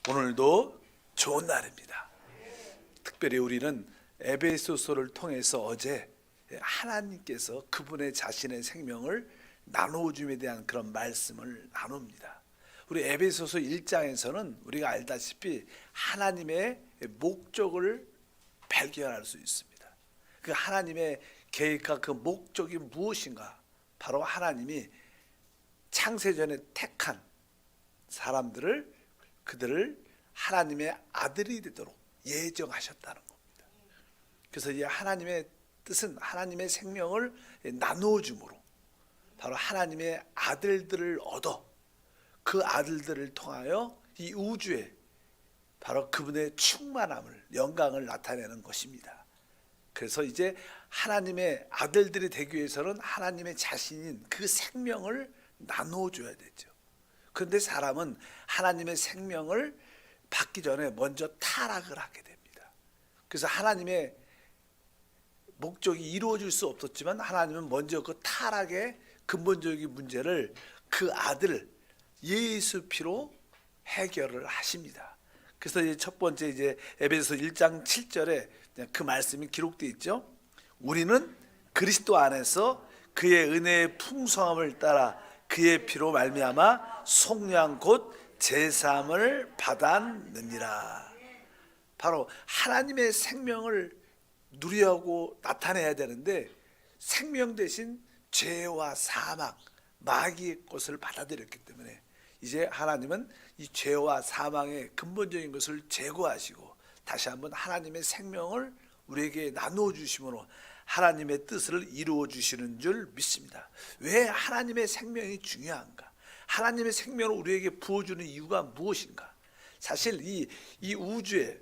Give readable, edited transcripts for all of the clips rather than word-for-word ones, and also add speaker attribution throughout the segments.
Speaker 1: 오늘도 좋은 날입니다. 특별히 우리는 에베소서를 통해서 어제 하나님께서 그분의 자신의 생명을 나누어줌에 대한 그런 말씀을 나눕니다. 우리 에베소서 1장에서는 우리가 알다시피 하나님의 목적을 발견할 수 있습니다. 그 하나님의 계획과 그 목적이 무엇인가? 바로 하나님이 창세전에 택한 사람들을 그들을 하나님의 아들이 되도록 예정하셨다는 겁니다. 그래서 이 하나님의 뜻은 하나님의 생명을 나누어 줌으로 바로 하나님의 아들들을 얻어 그 아들들을 통하여 이 우주에 바로 그분의 충만함을 영광을 나타내는 것입니다. 그래서 이제 하나님의 아들들이 되기 위해서는 하나님의 자신인 그 생명을 나누어 줘야 되죠. 그런데 사람은 하나님의 생명을 받기 전에 먼저 타락을 하게 됩니다. 그래서 하나님의 목적이 이루어질 수 없었지만 하나님은 먼저 그 타락의 근본적인 문제를 그 아들 예수 피로 해결을 하십니다. 그래서 이제 첫 번째 이제 에베소서 1장 7절에 그 말씀이 기록되어 있죠. 우리는 그리스도 안에서 그의 은혜의 풍성함을 따라 그의 피로 말미암아 속량 곧 제사함을 받았느니라. 바로 하나님의 생명을 누리하고 나타내야 되는데 생명 대신 죄와 사망, 마귀의 것을 받아들였기 때문에 이제 하나님은 이 죄와 사망의 근본적인 것을 제거하시고 다시 한번 하나님의 생명을 우리에게 나누어 주심으로 하나님의 뜻을 이루어 주시는 줄 믿습니다. 왜 하나님의 생명이 중요한가? 하나님의 생명을 우리에게 부어주는 이유가 무엇인가? 사실 이 우주에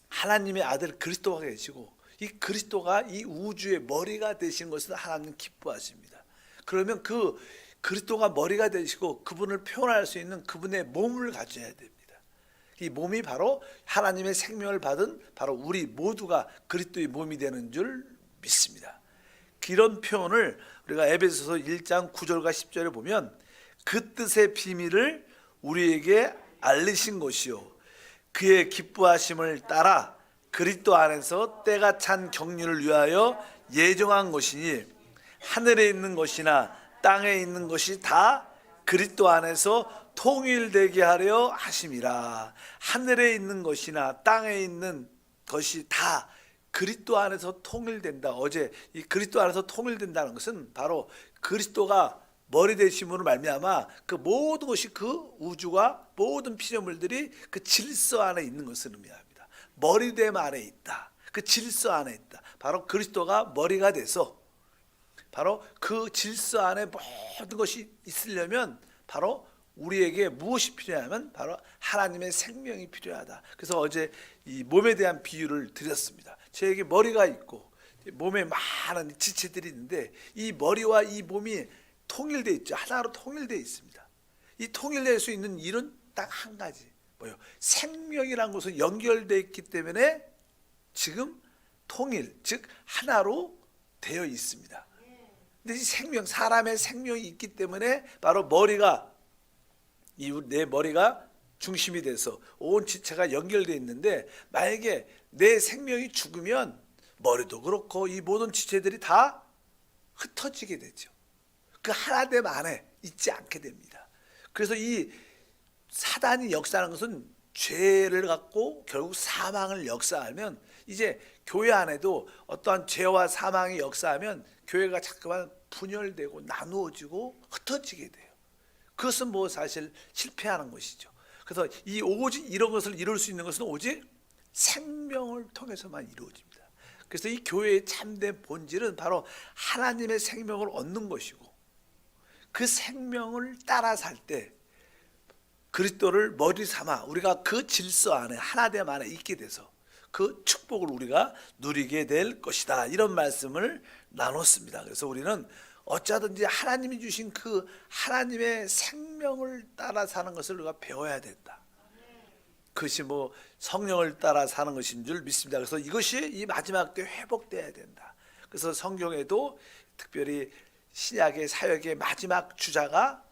Speaker 1: 하나님의 아들 그리스도가 계시고 이 그리스도가 이 우주의 머리가 되신 것을 하나님 기뻐하십니다. 그러면 그 그리스도가 머리가 되시고 그분을 표현할 수 있는 그분의 몸을 가져야 됩니다. 이 몸이 바로 하나님의 생명을 받은 바로 우리 모두가 그리스도의 몸이 되는 줄 믿습니다. 이런 표현을 우리가 에베소서 1장 9절과 10절에 보면 그 뜻의 비밀을 우리에게 알리신 것이요 그의 기뻐하심을 따라 그리스도 안에서 때가 찬 경륜을 위하여 예정한 것이니 하늘에 있는 것이나 땅에 있는 것이 다 그리스도 안에서 통일되게 하려 하심이라. 하늘에 있는 것이나 땅에 있는 것이 다 그리스도 안에서 통일된다. 어제 이 그리스도 안에서 통일된다는 것은 바로 그리스도가 머리 되심으로 말미암아 그 모든 것이 그 우주가 모든 피조물들이 그 질서 안에 있는 것을 의미합니다. 머리됨 안에 있다. 그 질서 안에 있다. 바로 그리스도가 머리가 돼서 바로 그 질서 안에 모든 것이 있으려면 바로 우리에게 무엇이 필요하면 바로 하나님의 생명이 필요하다. 그래서 어제 이 몸에 대한 비유를 드렸습니다. 저에게 머리가 있고 몸에 많은 지체들이 있는데 이 머리와 이 몸이 통일되어 있죠. 하나로 통일되어 있습니다. 이 통일될 수 있는 일은 딱 한 가지. 뭐요? 생명이라는 것은 연결되어 있기 때문에 지금 통일, 즉 하나로 되어 있습니다. 근데 이 생명, 사람의 생명이 있기 때문에 바로 머리가 내 머리가 중심이 돼서 온 지체가 연결되어 있는데 만약에 내 생명이 죽으면 머리도 그렇고 이 모든 지체들이 다 흩어지게 되죠. 그 하나됨 안에 있지 않게 됩니다. 그래서 이 사단이 역사하는 것은 죄를 갖고 결국 사망을 역사하면 이제 교회 안에도 어떠한 죄와 사망이 역사하면 교회가 자꾸만 분열되고 나누어지고 흩어지게 돼요. 그것은 뭐 사실 실패하는 것이죠. 그래서 오직 이런 것을 이룰 수 있는 것은 오직 생명을 통해서만 이루어집니다. 그래서 이 교회의 참된 본질은 바로 하나님의 생명을 얻는 것이고 그 생명을 따라 살 때 그리스도를 머리 삼아 우리가 그 질서 안에 하나됨 안에 있게 돼서 그 축복을 우리가 누리게 될 것이다. 이런 말씀을 나눴습니다. 그래서 우리는 어쩌든지 하나님이 주신 그 하나님의 생명을 따라 사는 것을 우리가 배워야 된다. 그것이 뭐 성령을 따라 사는 것인 줄 믿습니다. 그래서 이것이 이 마지막 때 회복돼야 된다. 그래서 성경에도 특별히 신약의 사역의 마지막 주자가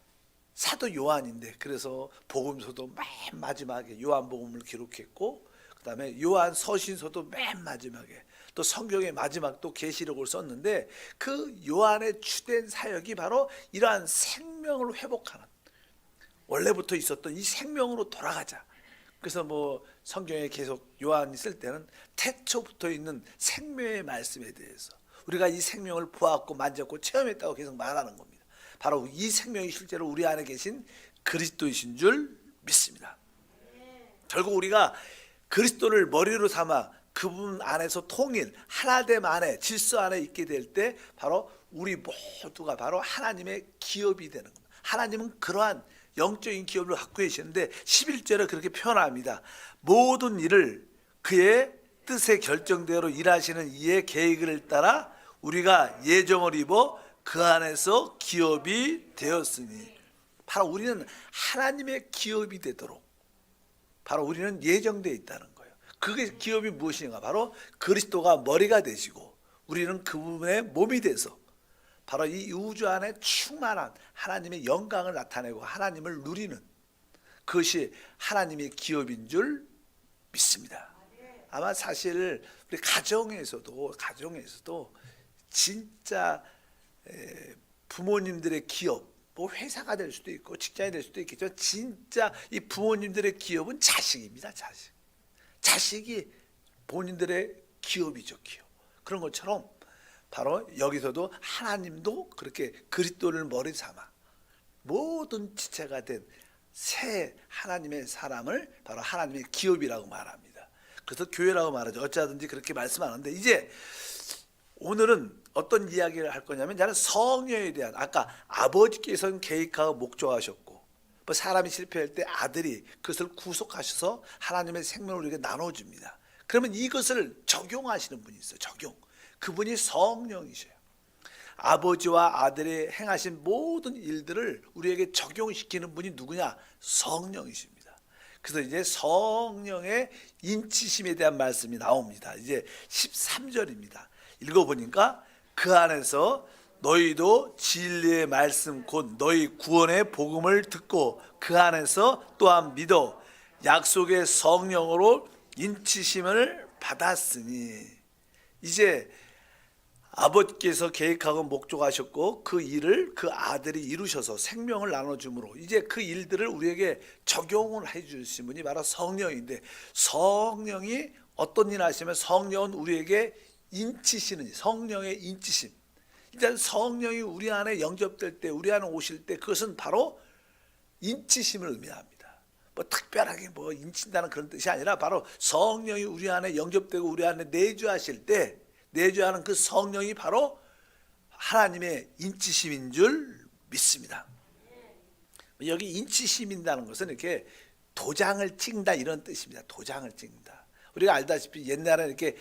Speaker 1: 사도 요한인데, 그래서 복음서도 맨 마지막에 요한복음을 기록했고, 그다음에 요한 서신서도 맨 마지막에, 또 성경의 마지막 또 계시록을 썼는데, 그 요한의 주된 사역이 바로 이러한 생명을 회복하는, 원래부터 있었던 이 생명으로 돌아가자. 그래서 뭐 성경에 계속 요한이 쓸 때는 태초부터 있는 생명의 말씀에 대해서 우리가 이 생명을 보았고 만졌고 체험했다고 계속 말하는 겁니다. 바로 이 생명이 실제로 우리 안에 계신 그리스도이신 줄 믿습니다. 결국 우리가 그리스도를 머리로 삼아 그분 안에서 통일, 하나됨 안에, 질서 안에 있게 될 때 바로 우리 모두가 바로 하나님의 기업이 되는 겁니다. 하나님은 그러한 영적인 기업을 갖고 계시는데 11절에 그렇게 표현합니다. 모든 일을 그의 뜻의 결정대로 일하시는 이의 계획을 따라 우리가 예정을 입어 그 안에서 기업이 되었으니, 바로 우리는 하나님의 기업이 되도록 바로 우리는 예정되어 있다는 거예요. 그게 기업이 무엇인가? 바로 그리스도가 머리가 되시고 우리는 그분의 몸이 돼서 바로 이 우주 안에 충만한 하나님의 영광을 나타내고 하나님을 누리는, 그것이 하나님의 기업인 줄 믿습니다. 아마 사실 우리 가정에서도 진짜 부모님들의 기업, 뭐 회사가 될 수도 있고 직장이 될 수도 있겠죠. 진짜 이 부모님들의 기업은 자식입니다. 자식이 본인들의 기업이죠. 기업. 그런 것처럼 바로 여기서도 하나님도 그렇게 그리스도를 머리 삼아 모든 지체가 된 새 하나님의 사람을 바로 하나님의 기업이라고 말합니다. 그래서 교회라고 말하죠. 어찌하든지 그렇게 말씀하는데, 이제 오늘은 어떤 이야기를 할 거냐면, 나는 성령에 대한, 아까 아버지께서는 계획하고 목적하셨고 뭐 사람이 실패할 때 아들이 그것을 구속하셔서 하나님의 생명을 우리에게 나눠줍니다. 그러면 이것을 적용하시는 분이 있어요. 그분이 성령이셔요. 아버지와 아들이 행하신 모든 일들을 우리에게 적용시키는 분이 누구냐? 성령이십니다. 그래서 이제 성령의 인치심에 대한 말씀이 나옵니다. 이제 13절입니다. 읽어보니까 그 안에서 너희도 진리의 말씀 곧 너희 구원의 복음을 듣고 그 안에서 또한 믿어 약속의 성령으로 인치심을 받았으니, 이제 아버지께서 계획하고 목적하셨고 그 일을 그 아들이 이루셔서 생명을 나눠줌으로 이제 그 일들을 우리에게 적용을 해 주신 분이 바로 성령인데, 성령이 어떤 일을 하시면 성령은 우리에게 인치시는, 성령의 인치심. 일단 성령이 우리 안에 영접될 때, 우리 안에 오실 때 그것은 바로 인치심을 의미합니다. 뭐 특별하게 뭐 인친다는 그런 뜻이 아니라 바로 성령이 우리 안에 영접되고 우리 안에 내주하실 때 내주하는 그 성령이 바로 하나님의 인치심인 줄 믿습니다. 여기 인치심이라는 것은 이렇게 도장을 찍는다 이런 뜻입니다. 도장을 찍는다. 우리가 알다시피 옛날에 이렇게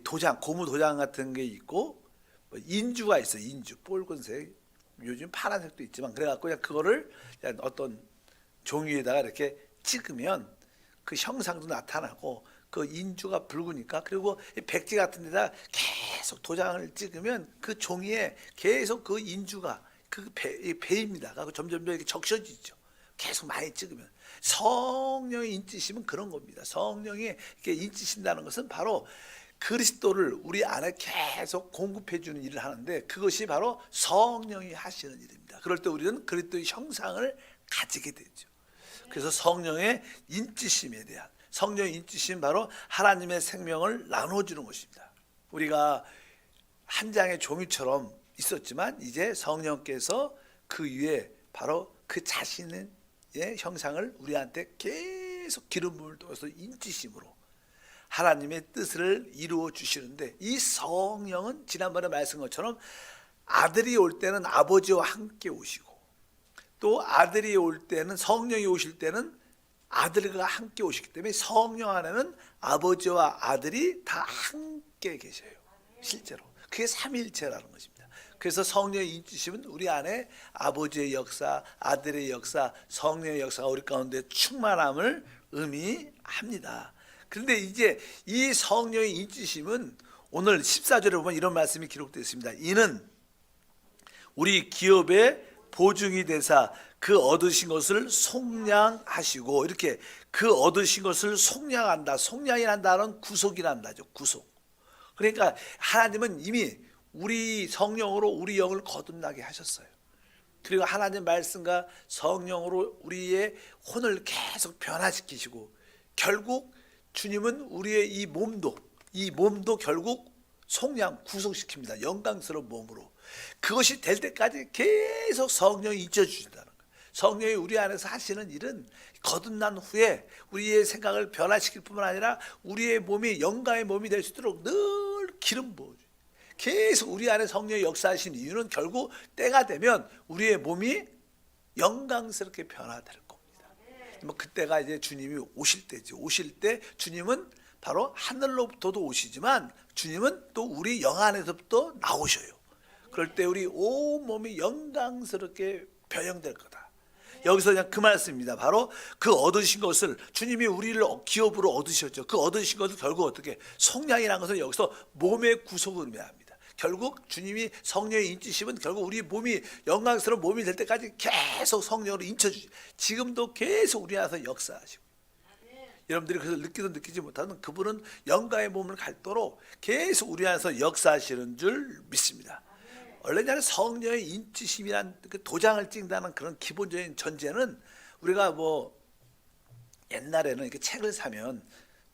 Speaker 1: 도장, 고무 도장 같은 게 있고 인주가 있어요. 인주, 붉은색, 요즘 파란색도 있지만 그래갖고 그냥 그거를 그냥 어떤 종이에다가 이렇게 찍으면 그 형상도 나타나고 그 인주가 붉으니까, 그리고 백지 같은 데다 계속 도장을 찍으면 그 종이에 계속 그 인주가 그 배입니다. 점점 이렇게 적셔지죠. 계속 많이 찍으면. 성령의 인치심은 그런 겁니다. 성령이 이렇게 인치신다는 것은 바로 그리스도를 우리 안에 계속 공급해 주는 일을 하는데, 그것이 바로 성령이 하시는 일입니다. 그럴 때 우리는 그리스도의 형상을 가지게 되죠. 그래서 성령의 인치심에 대한, 성령의 인치심 바로 하나님의 생명을 나눠주는 것입니다. 우리가 한 장의 종이처럼 있었지만 이제 성령께서 그 위에 바로 그 자신의 형상을 우리한테 계속 기름 부음을 통해서 인치심으로 하나님의 뜻을 이루어 주시는데, 이 성령은 지난번에 말씀한 것처럼 아들이 올 때는 아버지와 함께 오시고, 또 아들이 올 때는, 성령이 오실 때는 아들과 함께 오시기 때문에 성령 안에는 아버지와 아들이 다 함께 계셔요. 실제로 그게 삼위일체라는 것입니다. 그래서 성령의 인치심은 우리 안에 아버지의 역사, 아들의 역사, 성령의 역사가 우리 가운데 충만함을 의미합니다. 그런데 이제 이 성령의 인치심은 오늘 14절에 보면 이런 말씀이 기록되어 있습니다. 이는 우리 기업의 보증이 되사 그 얻으신 것을 속량하시고, 이렇게 그 얻으신 것을 속량한다. 속량이란 단어는 구속이란 단어죠. 구속. 그러니까 하나님은 이미 우리 성령으로 우리 영을 거듭나게 하셨어요. 그리고 하나님 말씀과 성령으로 우리의 혼을 계속 변화시키시고, 결국 주님은 우리의 이 몸도 결국 속량 구속시킵니다. 영광스러운 몸으로. 그것이 될 때까지 계속 성령이 잊혀주신다는 거예요. 성령이 우리 안에서 하시는 일은 거듭난 후에 우리의 생각을 변화시킬 뿐만 아니라 우리의 몸이 영광의 몸이 될 수 있도록 늘 기름 부어줘요. 계속 우리 안에 성령이 역사하신 이유는 결국 때가 되면 우리의 몸이 영광스럽게 변화될 겁니다. 뭐 그때가 이제 주님이 오실 때죠. 오실 때 주님은 바로 하늘로부터도 오시지만 주님은 또 우리 영 안에서부터 나오셔요. 그럴 때 우리 온 몸이 영광스럽게 변형될 거다. 여기서 그냥 그 말씀입니다. 바로 그 얻으신 것을, 주님이 우리를 기업으로 얻으셨죠. 그 얻으신 것을 결국 어떻게, 속량이라는 것은 여기서 몸의 구속을 의미합니다. 결국 주님이 성령의 인치심은 결국 우리 몸이 영광스러운 몸이 될 때까지 계속 성령으로 인쳐주시, 지금도 계속 우리 안에서 역사하시고, 여러분들이 그래서 느끼도 느끼지 못하는 그분은 영광의 몸을 갖도록 계속 우리 안에서 역사하시는 줄 믿습니다. 원래 성령의 인치심이란 그 도장을 찍는다는 그런 기본적인 전제는, 우리가 뭐 옛날에는 이렇게 책을 사면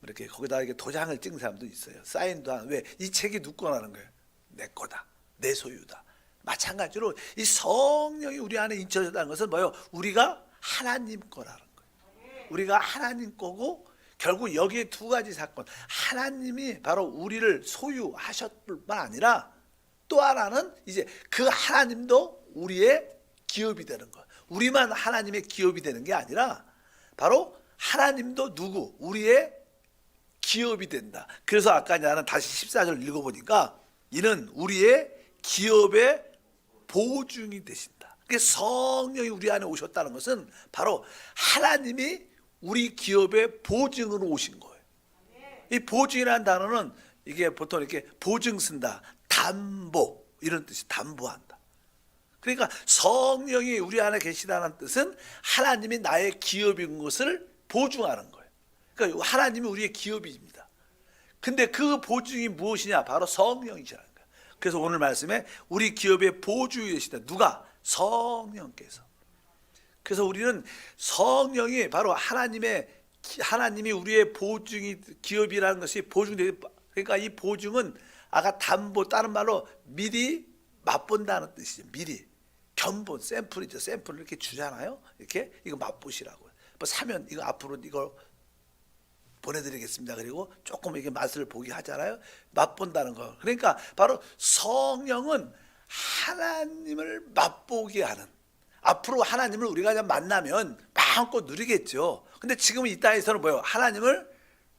Speaker 1: 이렇게 거기다 이렇게 도장을 찍는 사람도 있어요. 사인도 하는. 왜? 이 책이 누구 거라는 거예요. 내 거다, 내 소유다. 마찬가지로 이 성령이 우리 안에 인쳐졌다는 것은 뭐예요? 우리가 하나님 거라는 거예요. 우리가 하나님 거고, 결국 여기에 두 가지 사건, 하나님이 바로 우리를 소유하셨을 뿐만 아니라 또 하나는 이제 그 하나님도 우리의 기업이 되는 것. 우리만 하나님의 기업이 되는 게 아니라 바로 하나님도 누구? 우리의 기업이 된다. 그래서 아까 나는 다시 14절 읽어보니까 이는 우리의 기업의 보증이 되신다. 성령이 우리 안에 오셨다는 것은 바로 하나님이 우리 기업의 보증으로 오신 거예요. 이 보증이라는 단어는 이게 보통 이렇게 보증 쓴다, 담보, 이런 뜻이 담보한다. 그러니까 성령이 우리 안에 계시다는 뜻은 하나님이 나의 기업인 것을 보증하는 거예요. 그러니까 하나님이 우리의 기업입니다. 근데 그 보증이 무엇이냐? 바로 성령이시라는 거예요. 그래서 오늘 말씀에 우리 기업의 보증이 되시다. 누가? 성령께서. 그래서 우리는 성령이 바로 하나님이 우리의 보증이, 기업이라는 것이 보증되기, 그러니까 이 보증은 아까 담보, 다른 말로 미리 맛본다는 뜻이죠. 미리 견본, 샘플이죠. 샘플을 이렇게 주잖아요. 이렇게 이거 맛보시라고. 뭐 사면 이거 앞으로 이걸 보내드리겠습니다. 그리고 조금 이게 맛을 보게 하잖아요. 맛본다는 거. 그러니까 바로 성령은 하나님을 맛보게 하는, 앞으로 하나님을 우리가 그냥 만나면 마음껏 누리겠죠. 근데 지금은 이 땅에서는 뭐예요? 하나님을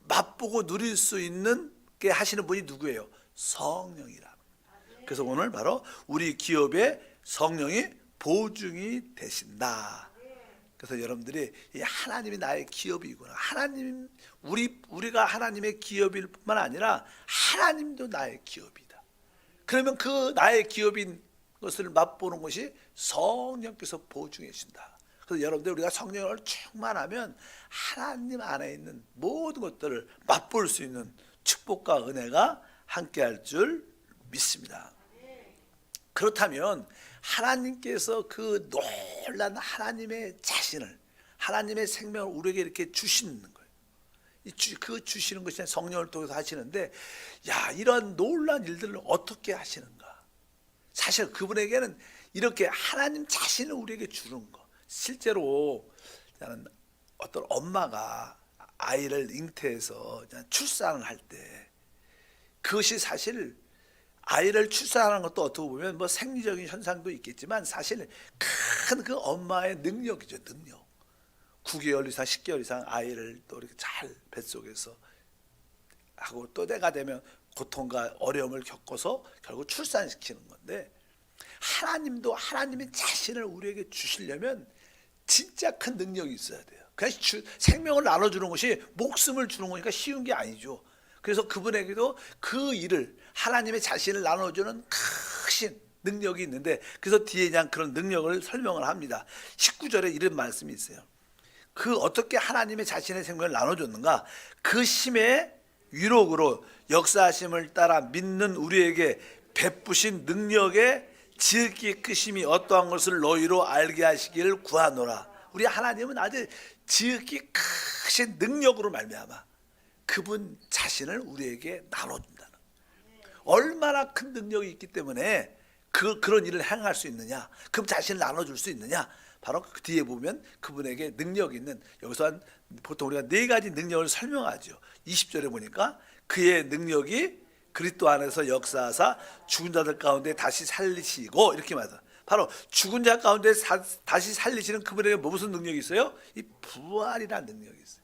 Speaker 1: 맛보고 누릴 수 있는 게 하시는 분이 누구예요? 성령이라. 그래서 오늘 바로 우리 기업의 성령이 보증이 되신다. 그래서 여러분들이 이 하나님이 나의 기업이구나. 우리가 하나님의 기업일 뿐만 아니라 하나님도 나의 기업이다. 그러면 그 나의 기업인 것을 맛보는 것이 성령께서 보증해 주신다. 그래서 여러분들 우리가 성령을 충만하면 하나님 안에 있는 모든 것들을 맛볼 수 있는 축복과 은혜가 함께할 줄 믿습니다. 그렇다면 하나님께서 그 놀란 하나님의 자신을, 하나님의 생명을 우리에게 이렇게 주시는 거예요. 그 주시는 것이 성령을 통해서 하시는데, 야, 이런 놀란 일들을 어떻게 하시는가? 사실 그분에게는 이렇게 하나님 자신을 우리에게 주는 거. 실제로 나는 어떤 엄마가 아이를 잉태해서 출산을 할 때, 그것이 사실 아이를 출산하는 것도 어떻게 보면 뭐 생리적인 현상도 있겠지만 사실 큰 그 엄마의 능력이죠. 능력. 9개월 이상 10개월 이상 아이를 또 이렇게 잘 뱃속에서 하고, 또 때가 되면 고통과 어려움을 겪어서 결국 출산시키는 건데, 하나님도 하나님의 자신을 우리에게 주시려면 진짜 큰 능력이 있어야 돼요. 그냥 생명을 나눠주는 것이, 목숨을 주는 거니까 쉬운 게 아니죠. 그래서 그분에게도 그 일을, 하나님의 자신을 나눠주는 크신 능력이 있는데, 그래서 뒤에 그냥 그런 능력을 설명을 합니다. 19절에 이런 말씀이 있어요. 그 어떻게 하나님의 자신의 생명을 나눠줬는가? 그 심의 위력으로 역사하심을 따라 믿는 우리에게 베푸신 능력의 지극히 크심이 어떠한 것을 너희로 알게 하시기를 구하노라. 우리 하나님은 아주 지극히 크신 능력으로 말미암아 그분 자신을 우리에게 나눠준다는, 얼마나 큰 능력이 있기 때문에 그런 일을 행할 수 있느냐, 그 자신을 나눠줄 수 있느냐, 바로 그 뒤에 보면 그분에게 능력이 있는, 여기서 보통 우리가 네 가지 능력을 설명하죠. 20절에 보니까 그의 능력이 그리스도 안에서 역사하사 죽은 자들 가운데 다시 살리시고, 이렇게 말합니다. 바로 죽은 자 가운데 다시 살리시는 그분에게 무슨 능력이 있어요? 이 부활이라는 능력이 있어요.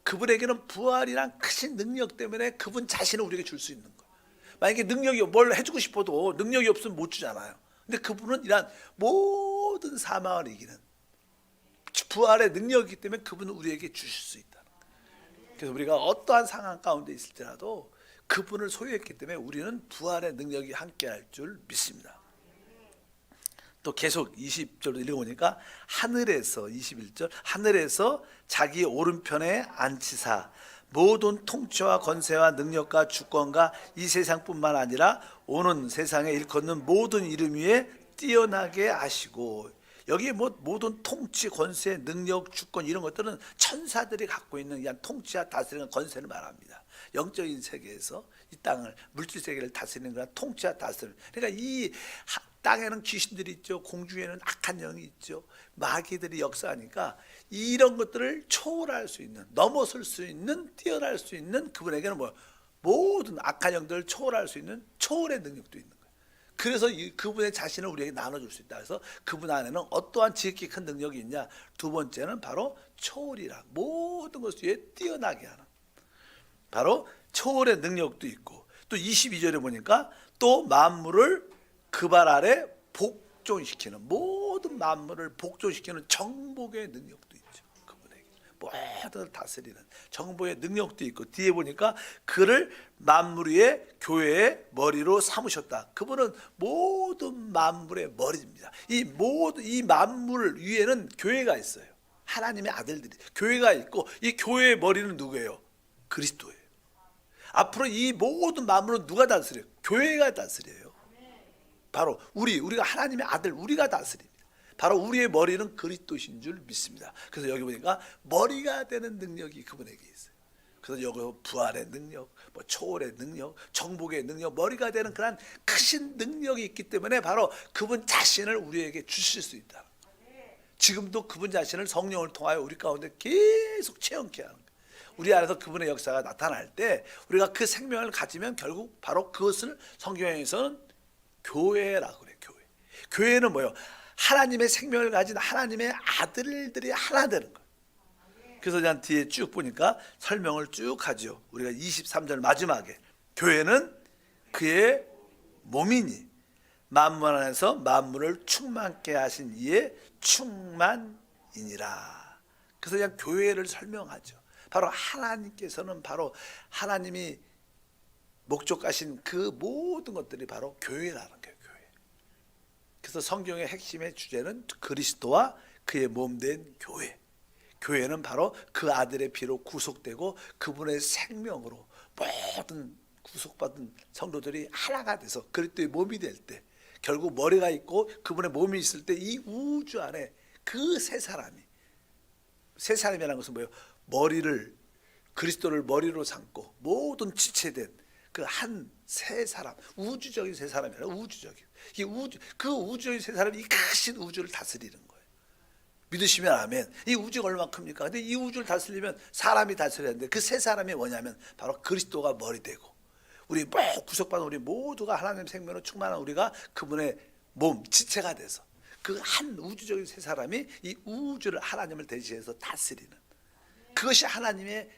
Speaker 1: 그분에게는 부활이란 크신 능력 때문에 그분 자신을 우리에게 줄 수 있는 거예요. 만약에 능력이 뭘 해주고 싶어도 능력이 없으면 못 주잖아요. 근데 그분은 이런 모든 사망을 이기는 부활의 능력이기 때문에 그분은 우리에게 주실 수 있다. 그래서 우리가 어떠한 상황 가운데 있을지라도 그분을 소유했기 때문에 우리는 부활의 능력이 함께할 줄 믿습니다. 또 계속 20절로 읽어보니까 하늘에서, 21절, 하늘에서 자기 오른편에 앉히사 모든 통치와 권세와 능력과 주권과 이 세상뿐만 아니라 오는 세상에 일컫는 모든 이름 위에 뛰어나게 하시고, 여기 모든 통치, 권세, 능력, 주권 이런 것들은 천사들이 갖고 있는 그냥 통치와 다스리는 권세를 말합니다. 영적인 세계에서 이 땅을, 물질 세계를 다스리는 그런 통치와 다스리는, 그러니까 이 땅에는 귀신들이 있죠. 공중에는 악한 영이 있죠. 마귀들이 역사하니까 이런 것들을 초월할 수 있는, 넘어설 수 있는, 뛰어날 수 있는, 그분에게는 모든 악한 영들을 초월할 수 있는 초월의 능력도 있는 거예요. 그래서 그분의 자신을 우리에게 나눠줄 수 있다. 그래서 그분 안에는 어떠한 지극히 큰 능력이 있냐? 두 번째는 바로 초월이라, 모든 것 위에 뛰어나게 하는, 바로 초월의 능력도 있고, 또 22절에 보니까 또 만물을 그 발 아래 복종시키는, 모든 만물을 복종시키는 정복의 능력도 있죠. 그분에게 모든 다스리는 정복의 능력도 있고, 뒤에 보니까 그를 만물 위에 교회의 머리로 삼으셨다. 그분은 모든 만물의 머리입니다. 이 만물 위에는 교회가 있어요. 하나님의 아들들이 교회가 있고, 이 교회의 머리는 누구예요? 그리스도예요. 앞으로 이 모든 만물은 누가 다스려요? 교회가 다스려요. 바로 우리가 하나님의 아들, 우리가 다스립니다. 바로 우리의 머리는 그리스도신 줄 믿습니다. 그래서 여기 보니까 머리가 되는 능력이 그분에게 있어요. 그래서 여기 부활의 능력, 초월의 능력, 정복의 능력, 머리가 되는 그런 크신 능력이 있기 때문에 바로 그분 자신을 우리에게 주실 수 있다. 지금도 그분 자신을 성령을 통하여 우리 가운데 계속 체험케 하는 거예요. 우리 안에서 그분의 역사가 나타날 때 우리가 그 생명을 가지면 결국 바로 그것을 성경에서는 교회라고 그래요. 교회는 뭐예요? 하나님의 생명을 가진 하나님의 아들들이 하나 되는 거예요. 그래서 그냥 뒤에 쭉 보니까 설명을 쭉 하죠. 우리가 23절 마지막에 교회는 그의 몸이니 만물 안에서 만물을 충만케 하신 이의 충만이니라. 그래서 그냥 교회를 설명하죠. 바로 하나님께서는 바로 하나님이 목적하신 그 모든 것들이 바로 교회라는 거예요. 교회. 그래서 성경의 핵심의 주제는 그리스도와 그의 몸된 교회. 교회는 바로 그 아들의 피로 구속되고 그분의 생명으로 모든 구속받은 성도들이 하나가 돼서 그리스도의 몸이 될 때, 결국 머리가 있고 그분의 몸이 있을 때 이 우주 안에 그 세 사람이라는 것은 뭐예요? 머리를, 그리스도를 머리로 삼고 모든 지체된 그 한 세 사람, 우주적인 세 사람이 아니라 우주적인 그 우주적인 세 사람이 이 크신 우주를 다스리는 거예요. 믿으시면 아멘. 이 우주가 얼마나 큽니까? 근데 이 우주를 다스리면 사람이 다스려야 되는데 그 세 사람이 뭐냐면 바로 그리스도가 머리 되고, 우리 구속받은 우리 모두가 하나님의 생명으로 충만한 우리가 그분의 몸, 지체가 돼서 그 한 우주적인 세 사람이 이 우주를 하나님을 대신해서 다스리는, 그것이 하나님의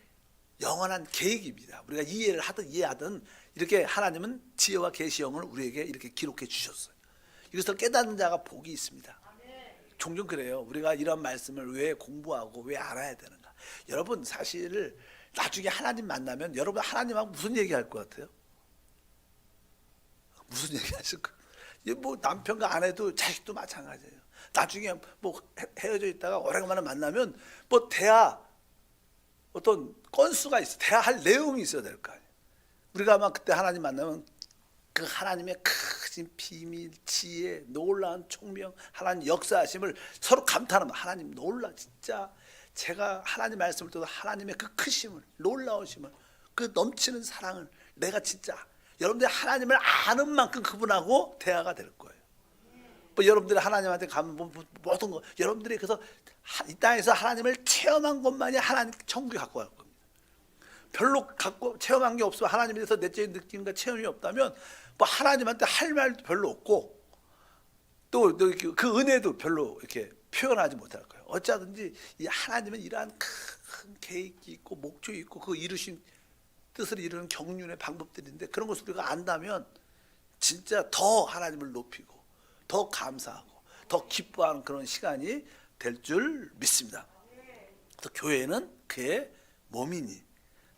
Speaker 1: 영원한 계획입니다. 우리가 이해를 하든 이해하든 이렇게 하나님은 지혜와 계시형을 우리에게 이렇게 기록해 주셨어요. 이것을 깨닫는 자가 복이 있습니다. 종종 그래요. 우리가 이런 말씀을 왜 공부하고 왜 알아야 되는가? 여러분, 사실 나중에 하나님 만나면 여러분 하나님하고 무슨 얘기할 것 같아요? 무슨 얘기 하실 거예요? 뭐 남편과 아내도 자식도 마찬가지예요. 나중에 뭐 헤어져 있다가 오래간만에 만나면 뭐 대화 어떤 건수가 있어. 대화할 내용이 있어야 될 거 아니에요. 우리가 아마 그때 하나님 만나면 그 하나님의 크신 비밀, 지혜, 놀라운 총명, 하나님 역사하심을 서로 감탄하면 하나님 놀라 진짜 제가 하나님 말씀을 듣고 하나님의 그 크심을 놀라우심을 그 넘치는 사랑을 내가 진짜 여러분들이 하나님을 아는 만큼 그분하고 대화가 될 거예요. 뭐 여러분들이 하나님한테 가면 모든 거 여러분들이 그래서 이 땅에서 하나님을 체험한 것만이 하나님 천국에 갖고 갈 겁니다. 별로 갖고 체험한 게 없으면 하나님에 대해서 내적인 느낌과 체험이 없다면 뭐 하나님한테 할 말도 별로 없고 또 그 은혜도 별로 이렇게 표현하지 못할 거예요. 어쩌든지 이 하나님은 이러한 큰 계획이 있고 목적이 있고 그 이루신 뜻을 이루는 경륜의 방법들인데 그런 것을 우리가 안다면 진짜 더 하나님을 높이고 더 감사하고 더 기뻐하는 그런 시간이 될 줄 믿습니다. 또 교회는 그의 몸이니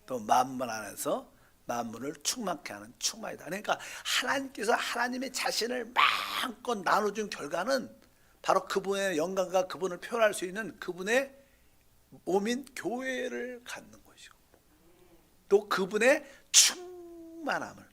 Speaker 1: 또 만물 안에서 만물을 충만케 하는 충만이다. 그러니까 하나님께서 하나님의 자신을 마음껏 나눠준 결과는 바로 그분의 영광과 그분을 표현할 수 있는 그분의 몸인 교회를 갖는 것이고 또 그분의 충만함을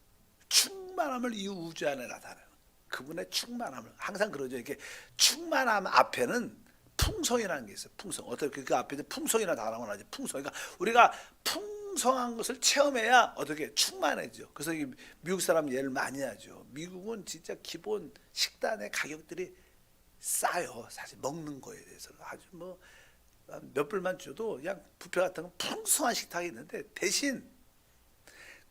Speaker 1: 이 우주 안에 나타내는 그분의 충만함을 항상 그러죠. 이렇게 충만함 앞에는 풍성이라는 게 있어요. 풍성. 어떻게 그 앞에 풍성이라는 단어가 나오죠. 풍성. 그러니까 우리가 풍성한 것을 체험해야 어떻게 충만해져. 그래서 미국 사람 예를 많이 하죠. 미국은 진짜 기본 식단의 가격들이 싸요. 사실 먹는 거에 대해서는 아주 뭐 몇 불만 줘도 그냥 뷔페 같은 건 풍성한 식탁이 있는데 대신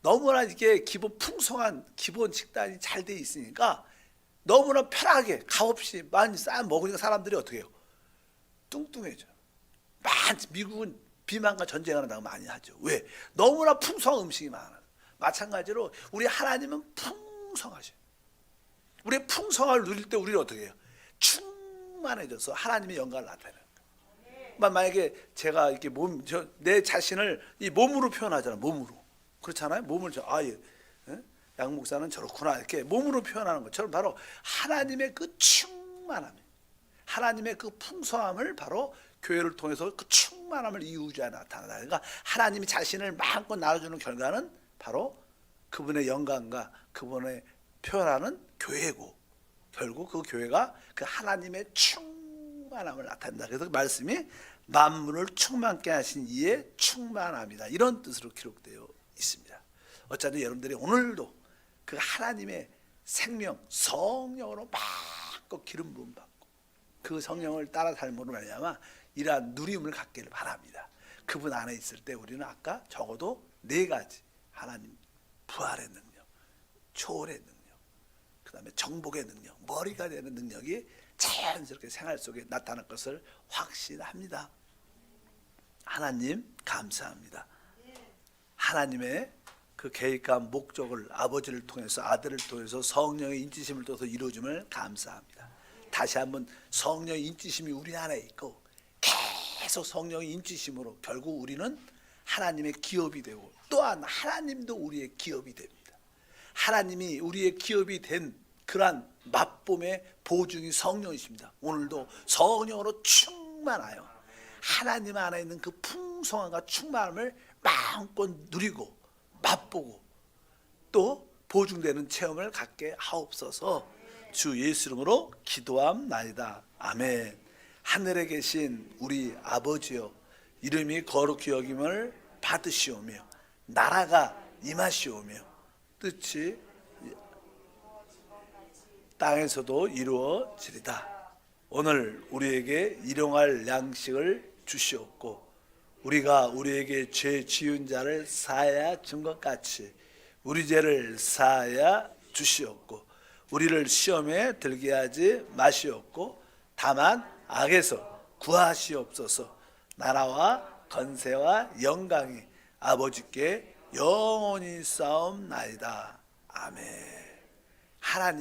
Speaker 1: 너무나 이게 기본 풍성한 기본 식단이 잘 돼 있으니까 너무나 편하게 값없이 많이 싸 먹으니까 사람들이 어떻게 해요? 뚱뚱해져. 미국은 비만과 전쟁하는 당 많이 하죠. 왜? 너무나 풍성한 음식이 많아요. 마찬가지로 우리 하나님은 풍성하셔요. 우리의 풍성함을 누릴 때 우리는 어떻게 해요? 충만해져서 하나님의 영광을 나타내는 거예요. 만약에 제가 이렇게 내 자신을 이 몸으로 표현하잖아요. 몸으로. 그렇잖아요. 몸을 양 목사는 저렇구나 이렇게 몸으로 표현하는 것처럼 바로 하나님의 그 충만함, 하나님의 그 풍성함을 바로 교회를 통해서 그 충만함을 이 우주에 나타나다. 그러니까 하나님이 자신을 마음껏 나눠주는 결과는 바로 그분의 영광과 그분의 표현하는 교회고 결국 그 교회가 그 하나님의 충만함을 나타낸다. 그래서 그 말씀이 만물을 충만케 하신 이의 충만함이다. 이런 뜻으로 기록되어 있습니다. 어차피 여러분들이 오늘도 그 하나님의 생명 성령으로 마음껏 기름 부음 받고 그 성령을 따라 삶으로 말미암아 이러한 누림을 갖기를 바랍니다. 그분 안에 있을 때 우리는 아까 적어도 4가지 하나님 부활의 능력, 초월의 능력, 그 다음에 정복의 능력, 머리가 되는 능력이 자연스럽게 생활 속에 나타날 것을 확신합니다. 하나님 감사합니다. 하나님의 그 계획과 목적을 아버지를 통해서 아들을 통해서 성령의 인치심을 통해서 이루어짐을 감사합니다. 다시 한번 성령의 인치심이 우리 안에 있고 계속 성령의 인치심으로 결국 우리는 하나님의 기업이 되고 또한 하나님도 우리의 기업이 됩니다. 하나님이 우리의 기업이 된 그러한 맛봄의 보증이 성령이십니다. 오늘도 성령으로 충만하여 하나님 안에 있는 그 풍성함과 충만함을 마음껏 누리고 맛보고 또 보증되는 체험을 갖게 하옵소서. 주 예수 이름으로 기도함나이다. 아멘. 하늘에 계신 우리 아버지여, 이름이 거룩히 여김을 받으시오며 나라가 임하시오며 뜻이 땅에서도 이루어지리다. 오늘 우리에게 일용할 양식을 주시옵고 우리가 우리에게 죄 지은 자를 사하여 준 것 같이 우리 죄를 사하여 주시옵고 우리를 시험에 들게 하지 마시옵고 다만 악에서 구하시옵소서. 나라와 건세와 영광이 아버지께 영원히 싸움나이다. 아멘. 하나님